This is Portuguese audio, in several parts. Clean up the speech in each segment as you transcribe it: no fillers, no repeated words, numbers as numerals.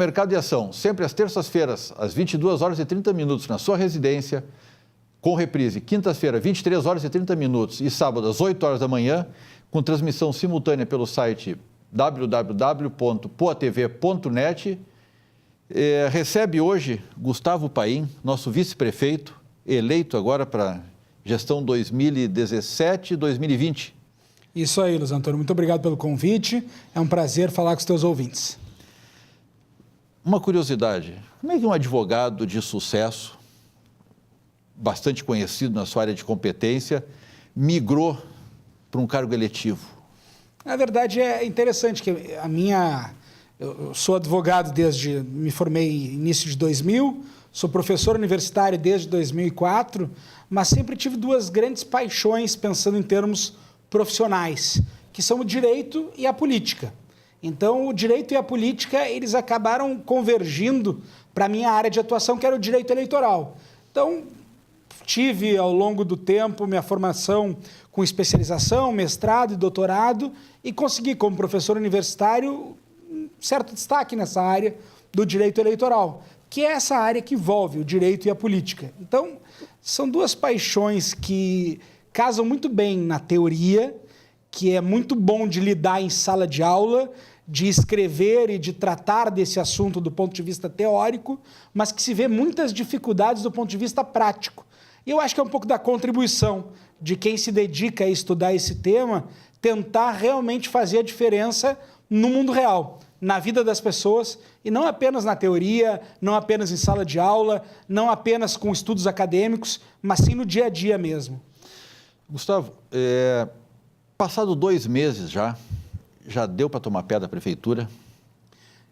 Mercado e Ação, sempre às terças-feiras, às 22 horas e 30 minutos, na sua residência, com reprise, quinta-feira, 23 horas e 30 minutos e sábado, às 8 horas da manhã, com transmissão simultânea pelo site www.poatv.net. Recebe hoje Gustavo Paim, nosso vice-prefeito, eleito agora para gestão 2017-2020. Isso aí, Luiz Antônio. Muito obrigado pelo convite. É um prazer falar com os teus ouvintes. Uma curiosidade, como é que um advogado de sucesso, bastante conhecido na sua área de competência, migrou para um cargo eletivo? Na verdade, é interessante que eu sou advogado me formei início de 2000, sou professor universitário desde 2004, mas sempre tive duas grandes paixões pensando em termos profissionais, que são o direito e a política. Então, o direito e a política, eles acabaram convergindo para a minha área de atuação, que era o direito eleitoral. Então, tive, ao longo do tempo, minha formação com especialização, mestrado e doutorado, e consegui, como professor universitário, um certo destaque nessa área do direito eleitoral, que é essa área que envolve o direito e a política. Então, são duas paixões que casam muito bem na teoria, que é muito bom de lidar em sala de aula, de escrever e de tratar desse assunto do ponto de vista teórico, mas que se vê muitas dificuldades do ponto de vista prático. E eu acho que é um pouco da contribuição de quem se dedica a estudar esse tema, tentar realmente fazer a diferença no mundo real, na vida das pessoas, e não apenas na teoria, não apenas em sala de aula, não apenas com estudos acadêmicos, mas sim no dia a dia mesmo. Gustavo, passado 2 meses já deu para tomar pé da prefeitura?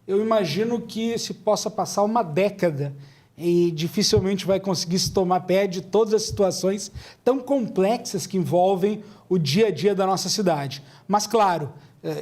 Eu imagino que se possa passar uma década e dificilmente vai conseguir se tomar pé de todas as situações tão complexas que envolvem o dia a dia da nossa cidade. Mas, claro,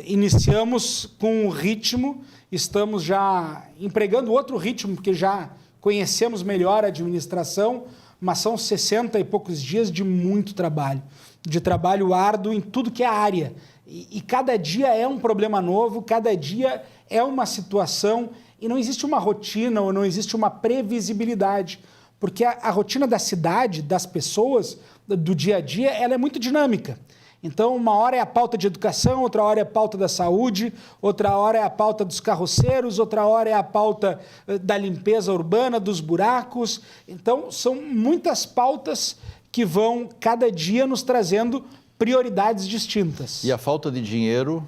iniciamos com um ritmo, estamos já empregando outro ritmo, porque já conhecemos melhor a administração, mas são 60 e poucos dias de muito trabalho, de trabalho árduo em tudo que é área. E cada dia é um problema novo, cada dia é uma situação, e não existe uma rotina ou não existe uma previsibilidade, porque a rotina da cidade, das pessoas, do dia a dia, ela é muito dinâmica. Então, uma hora é a pauta de educação, outra hora é a pauta da saúde, outra hora é a pauta dos carroceiros, outra hora é a pauta da limpeza urbana, dos buracos. Então, são muitas pautas que vão, cada dia, nos trazendo prioridades distintas. E a falta de dinheiro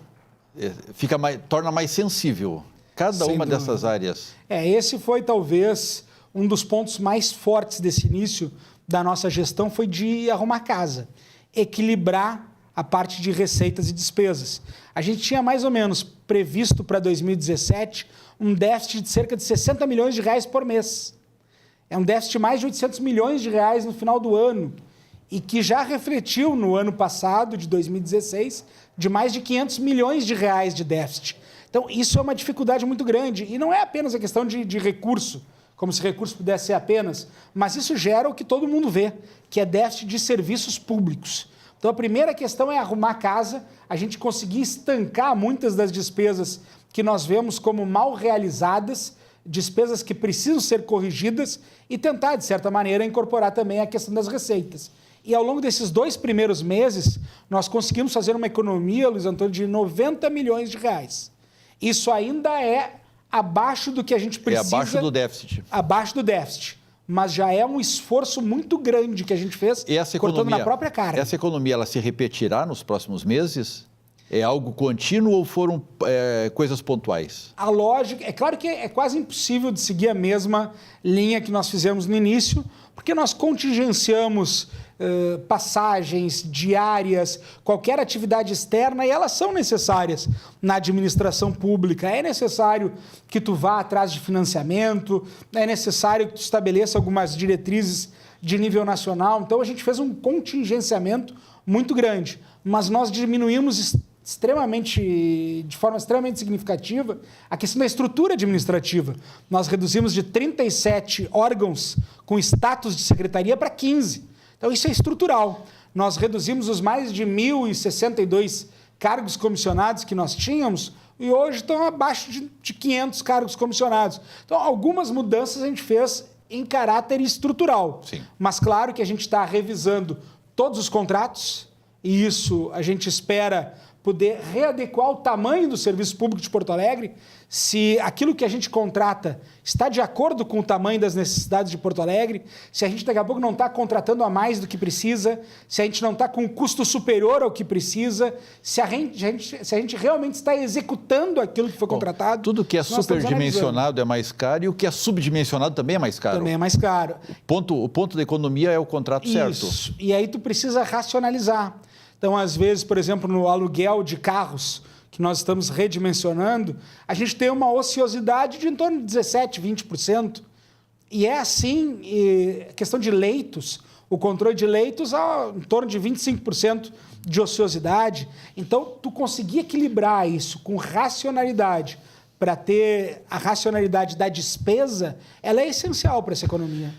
torna mais sensível cada uma dessas áreas. Esse foi talvez um dos pontos mais fortes desse início da nossa gestão, foi de arrumar casa, equilibrar a parte de receitas e despesas. A gente tinha mais ou menos previsto para 2017 um déficit de cerca de 60 milhões de reais por mês. É um déficit de mais de 800 milhões de reais no final do ano, e que já refletiu no ano passado, de 2016, de mais de 500 milhões de reais de déficit. Então, isso é uma dificuldade muito grande, e não é apenas a questão de recurso, como se recurso pudesse ser apenas, mas isso gera o que todo mundo vê, que é déficit de serviços públicos. Então, a primeira questão é arrumar casa, a gente conseguir estancar muitas das despesas que nós vemos como mal realizadas, despesas que precisam ser corrigidas, e tentar, de certa maneira, incorporar também a questão das receitas. E ao longo desses 2 primeiros meses, nós conseguimos fazer uma economia, Luiz Antônio, de 90 milhões de reais. Isso ainda é abaixo do que a gente precisa. É abaixo do déficit. Abaixo do déficit. Mas já é um esforço muito grande que a gente fez, cortando na própria carne. Essa economia, ela se repetirá nos próximos meses? É algo contínuo ou foram coisas pontuais? A lógica, é claro que é quase impossível de seguir a mesma linha que nós fizemos no início, porque nós contingenciamos passagens, diárias, qualquer atividade externa, e elas são necessárias na administração pública. É necessário que tu vá atrás de financiamento, é necessário que tu estabeleça algumas diretrizes de nível nacional. Então, a gente fez um contingenciamento muito grande, mas nós diminuímos de forma extremamente significativa a questão da estrutura administrativa. Nós reduzimos de 37 órgãos com status de secretaria para 15. Então, isso é estrutural. Nós reduzimos os mais de 1.062 cargos comissionados que nós tínhamos, e hoje estão abaixo de 500 cargos comissionados. Então, algumas mudanças a gente fez em caráter estrutural. Sim. Mas claro que a gente está revisando todos os contratos, e isso a gente espera poder readequar o tamanho do serviço público de Porto Alegre, se aquilo que a gente contrata está de acordo com o tamanho das necessidades de Porto Alegre, se a gente daqui a pouco não está contratando a mais do que precisa, se a gente não está com um custo superior ao que precisa, se a gente realmente está executando aquilo que foi contratado. Tudo que é superdimensionado é mais caro e o que é subdimensionado também é mais caro. Também é mais caro. O ponto da economia é o contrato certo. Isso. E aí tu precisa racionalizar. Então, às vezes, por exemplo, no aluguel de carros, que nós estamos redimensionando, a gente tem uma ociosidade de em torno de 17%, 20%. E é assim, a questão de leitos, o controle de leitos, em torno de 25% de ociosidade. Então, tu conseguir equilibrar isso com racionalidade, para ter a racionalidade da despesa, ela é essencial para essa economia.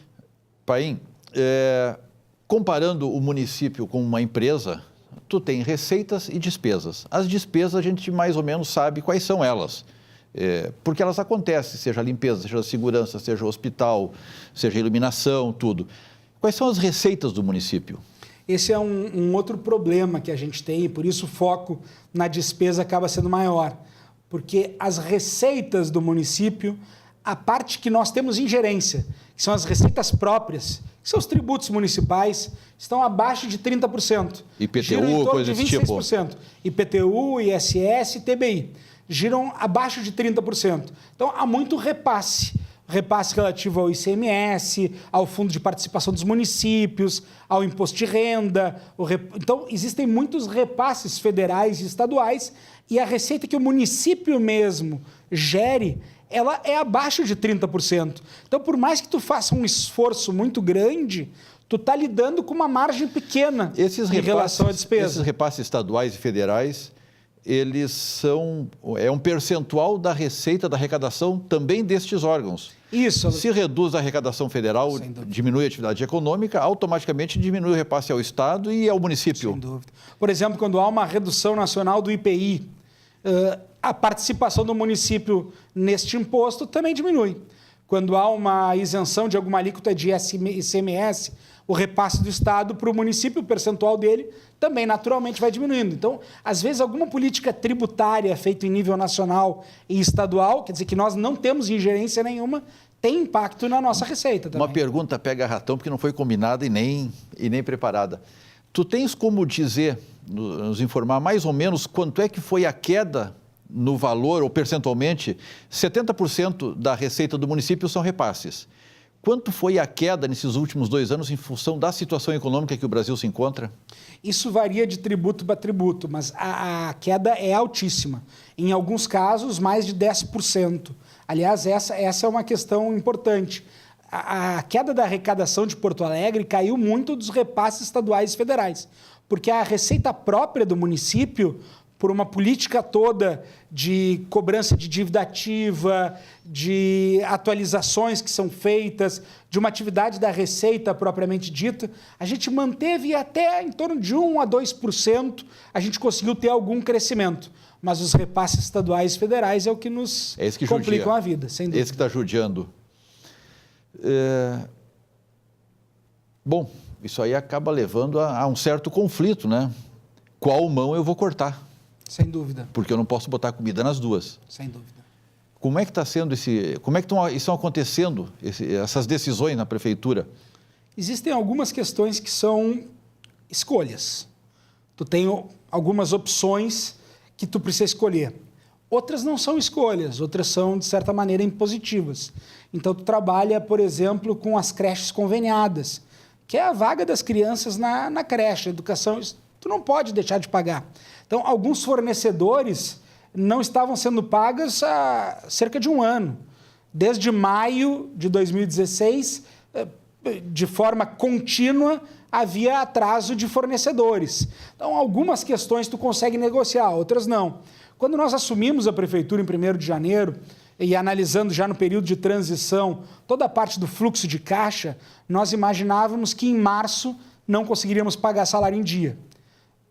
Paim, comparando o município com uma empresa, tu tem receitas e despesas. As despesas a gente mais ou menos sabe quais são elas, porque elas acontecem, seja a limpeza, seja a segurança, seja o hospital, seja a iluminação, tudo. Quais são as receitas do município? Esse é um outro problema que a gente tem, e por isso o foco na despesa acaba sendo maior. Porque as receitas do município, a parte que nós temos ingerência, que são as receitas próprias, que são os tributos municipais, estão abaixo de 30%. IPTU, coisa desse tipo. 26%. IPTU, ISS, TBI. Giram abaixo de 30%. Então, há muito repasse. Repasse relativo ao ICMS, ao Fundo de Participação dos Municípios, ao Imposto de Renda. Então, existem muitos repasses federais e estaduais e a receita que o município mesmo gere, ela é abaixo de 30%. Então, por mais que tu faça um esforço muito grande, tu está lidando com uma margem pequena em relação à despesa. Esses repasses estaduais e federais, eles são um percentual da receita da arrecadação também destes órgãos. Isso. Se reduz a arrecadação federal, diminui a atividade econômica, automaticamente diminui o repasse ao Estado e ao município. Sem dúvida. Por exemplo, quando há uma redução nacional do IPI, a participação do município neste imposto também diminui. Quando há uma isenção de alguma alíquota de ICMS, o repasse do Estado para o município, o percentual dele, também naturalmente vai diminuindo. Então, às vezes, alguma política tributária feita em nível nacional e estadual, quer dizer que nós não temos ingerência nenhuma, tem impacto na nossa receita também. Uma pergunta pega ratão, porque não foi combinada e nem preparada. Tu tens como dizer, nos informar mais ou menos quanto é que foi a queda no valor, ou percentualmente, 70% da receita do município são repasses. Quanto foi a queda nesses últimos 2 anos em função da situação econômica que o Brasil se encontra? Isso varia de tributo para tributo, mas a queda é altíssima. Em alguns casos, mais de 10%. Aliás, essa é uma questão importante. A queda da arrecadação de Porto Alegre caiu muito dos repasses estaduais e federais, porque a receita própria do município, por uma política toda de cobrança de dívida ativa, de atualizações que são feitas, de uma atividade da receita propriamente dita, a gente manteve até em torno de 1% a 2%, a gente conseguiu ter algum crescimento. Mas os repasses estaduais e federais é o que nos complicam a vida, sem dúvida. Esse que está judiando. Bom, isso aí acaba levando a um certo conflito, né? Qual mão eu vou cortar? Sem dúvida. Porque eu não posso botar comida nas duas. Sem dúvida. Como é que está sendo como é que estão acontecendo essas decisões na prefeitura? Existem algumas questões que são escolhas. Tu tem algumas opções que tu precisa escolher. Outras não são escolhas, outras são, de certa maneira, impositivas. Então, tu trabalha, por exemplo, com as creches conveniadas, que é a vaga das crianças na creche, a educação, tu não pode deixar de pagar. Então, alguns fornecedores não estavam sendo pagos há cerca de 1 ano. Desde maio de 2016, de forma contínua, havia atraso de fornecedores. Então, algumas questões tu consegue negociar, outras não. Quando nós assumimos a prefeitura em 1º de janeiro, e analisando já no período de transição toda a parte do fluxo de caixa, nós imaginávamos que em março não conseguiríamos pagar salário em dia.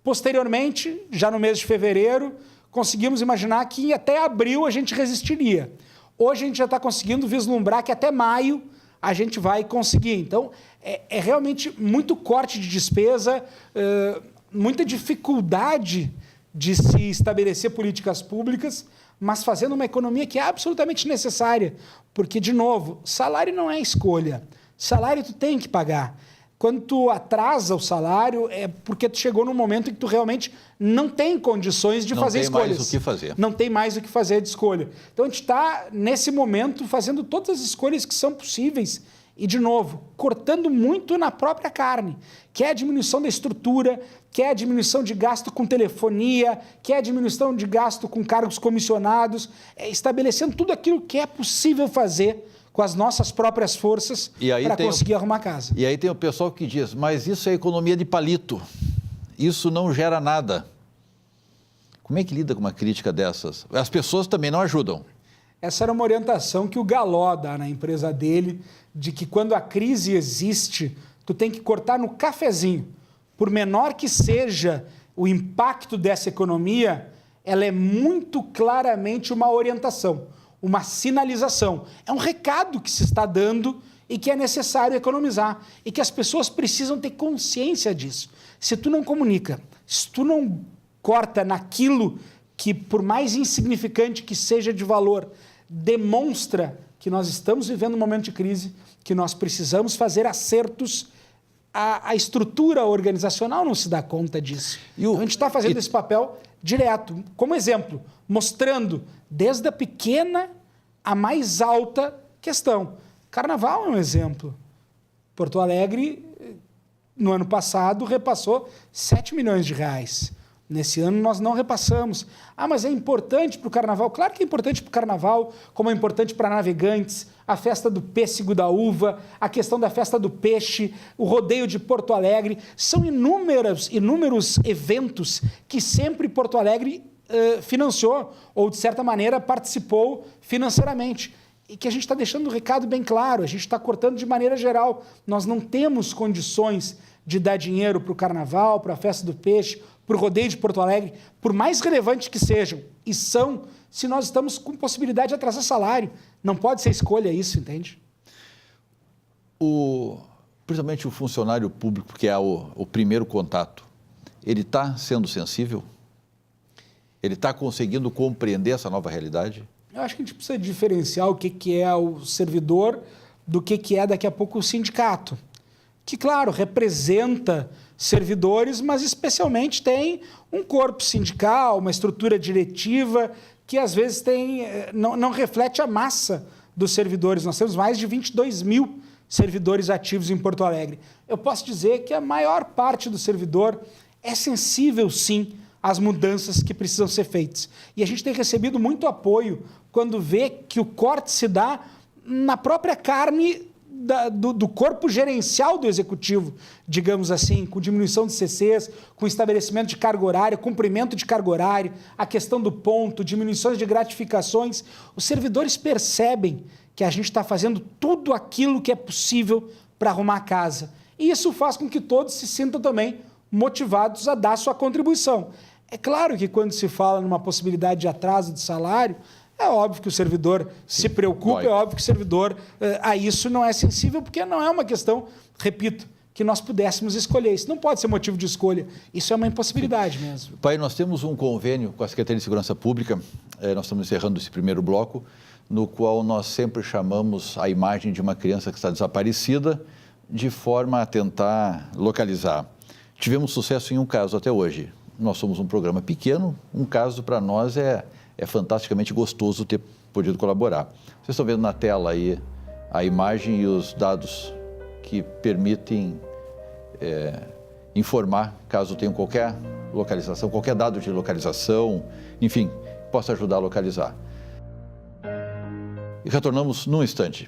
Posteriormente, já no mês de fevereiro, conseguimos imaginar que até abril a gente resistiria. Hoje a gente já está conseguindo vislumbrar que até maio a gente vai conseguir. Então, é realmente muito corte de despesa, muita dificuldade de se estabelecer políticas públicas, mas fazendo uma economia que é absolutamente necessária. Porque, de novo, salário não é escolha. Salário tu tem que pagar. Quando tu atrasa o salário, é porque tu chegou num momento em que tu realmente não tem condições de fazer escolhas. Não tem mais o que fazer. Não tem mais o que fazer de escolha. Então, a gente está, nesse momento, fazendo todas as escolhas que são possíveis e, de novo, cortando muito na própria carne, que é a diminuição da estrutura, que é a diminuição de gasto com telefonia, que é a diminuição de gasto com cargos comissionados, estabelecendo tudo aquilo que é possível fazer com as nossas próprias forças para conseguir arrumar casa. E aí tem o pessoal que diz, mas isso é economia de palito, isso não gera nada. Como é que lida com uma crítica dessas? As pessoas também não ajudam. Essa era uma orientação que o Galó dá na empresa dele, de que quando a crise existe, tu tem que cortar no cafezinho. Por menor que seja o impacto dessa economia, ela é muito claramente uma orientação, uma sinalização. É um recado que se está dando e que é necessário economizar e que as pessoas precisam ter consciência disso. Se tu não comunica, se tu não corta naquilo que, por mais insignificante que seja de valor, demonstra que nós estamos vivendo um momento de crise, que nós precisamos fazer acertos, a estrutura organizacional não se dá conta disso. Então, a gente está fazendo esse papel direto, como exemplo, mostrando desde a pequena à mais alta questão. Carnaval é um exemplo. Porto Alegre, no ano passado, repassou 7 milhões de reais. Nesse ano nós não repassamos. Ah, mas é importante para o Carnaval? Claro que é importante para o Carnaval, como é importante para navegantes, a festa do pêssego da uva, a questão da festa do peixe, o rodeio de Porto Alegre. São inúmeros eventos que sempre Porto Alegre financiou ou, de certa maneira, participou financeiramente. E que a gente está deixando o recado bem claro, a gente está cortando de maneira geral. Nós não temos condições de dar dinheiro para o Carnaval, para a festa do peixe, para o rodeio de Porto Alegre, por mais relevantes que sejam, e são, se nós estamos com possibilidade de atrasar salário. Não pode ser escolha isso, entende? Principalmente o funcionário público, que é o primeiro contato, ele está sendo sensível? Ele está conseguindo compreender essa nova realidade? Eu acho que a gente precisa diferenciar o que é o servidor do que é, daqui a pouco, o sindicato. Que, claro, representa servidores, mas especialmente tem um corpo sindical, uma estrutura diretiva que, às vezes, não reflete a massa dos servidores. Nós temos mais de 22 mil servidores ativos em Porto Alegre. Eu posso dizer que a maior parte do servidor é sensível, sim, às mudanças que precisam ser feitas. E a gente tem recebido muito apoio quando vê que o corte se dá na própria carne do corpo gerencial do executivo, digamos assim, com diminuição de CCs, com estabelecimento de carga horária, cumprimento de carga horária, a questão do ponto, diminuições de gratificações. Os servidores percebem que a gente está fazendo tudo aquilo que é possível para arrumar a casa. E isso faz com que todos se sintam também motivados a dar sua contribuição. É claro que quando se fala numa possibilidade de atraso de salário, é óbvio que o servidor se preocupa, é óbvio que o servidor a isso não é sensível, porque não é uma questão, repito, que nós pudéssemos escolher. Isso não pode ser motivo de escolha, isso é uma impossibilidade mesmo. Pai, nós temos um convênio com a Secretaria de Segurança Pública, nós estamos encerrando esse primeiro bloco, no qual nós sempre chamamos a imagem de uma criança que está desaparecida, de forma a tentar localizar. Tivemos sucesso em um caso até hoje. Nós somos um programa pequeno, um caso para nós é fantasticamente gostoso ter podido colaborar. Vocês estão vendo na tela aí a imagem e os dados que permitem informar, caso tenham qualquer localização, qualquer dado de localização, enfim, possa ajudar a localizar. E retornamos num instante.